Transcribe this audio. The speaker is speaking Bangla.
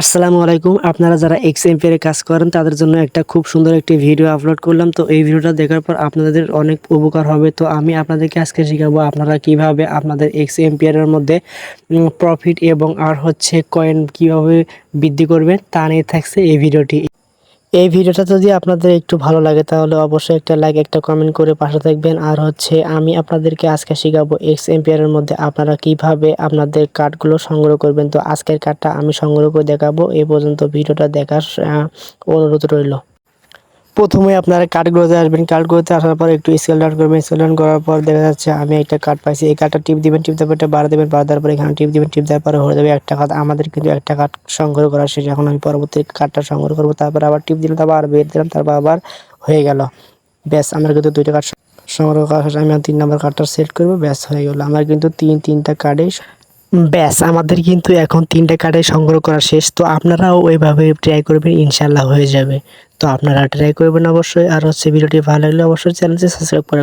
আসসালামু আলাইকুম। আপনারা যারা এক্সএমপি এর কাজ করেন তাদের জন্য একটা খুব সুন্দর একটি ভিডিও আপলোড করলাম। তো এই ভিডিওটা দেখার পর আপনাদের অনেক উপকার হবে। তো আমি আপনাদেরকে আজকে শিখাবো আপনারা কিভাবে আপনাদের এক্সএমপি এর মধ্যে প্রফিট এবং কয়েন কিভাবে বৃদ্ধি করবেন তা নিয়ে থাকছে এই ভিডিওটি। এই ভিডিওটা যদি আপনাদের একটু ভালো লাগে তাহলে অবশ্যই একটা লাইক একটা কমেন্ট করে পাশে থাকবেন। আর আমি আপনাদেরকে আজকে শিখাবো এক্সএমপিআর এর মধ্যে আপনারা কিভাবে আপনাদের কার্ডগুলো সংগ্রহ করবেন। তো আজকের কার্ডটা আমি সংগ্রহ করে দেখাবো। এই পর্যন্ত ভিডিওটা দেখার অনুরোধ রইল। প্রথমে আপনারা কার্ডগুলোতে আসবেন। কার্ডগুলোতে আসার পর একটু স্ক্রল ডাউন করবেন। স্ক্রল ডাউন করার পর দেখা যাচ্ছে আমি একটা কার্ড পাইছি। এই কার্ডটা টিপ দিবেন, টিপ দেওয়ার পর এটা বাড়া দেবেন, বাড়া দেওয়ার পর এখানে টিপ দিবেন, টিপ দেওয়ার পরে হয়ে যাবে একটা কার্ড। আমাদের কিন্তু একটা কার্ড সংগ্রহ করা শেষ। এখন আমি পরবর্তী কার্ডটা সংগ্রহ করব। তারপর আবার টিপ দিলাম, তারপর আবার বের দিলাম, তারপর আবার হয়ে গেল। ব্যাস আমার কিন্তু দুইটা কার্ড সংগ্রহ করা শেষ। আমি 3 নম্বর কার্ডটা সেট করব। ব্যাস হয়ে গেল। আমার কিন্তু তিনটা কার্ডে ব্যাস আমাদের কিন্তু এখন 3টা কার্ডে সংগ্রহ করা শেষ। তো আপনারাও ওইভাবে ট্রাই করবেন, ইনশাআল্লাহ হয়ে যাবে। তো আপনারা ট্রাই করবেন অবশ্যই। আর ভিডিওটি ভালো লাগলে অবশ্যই চ্যানেলটি সাবস্ক্রাইব করে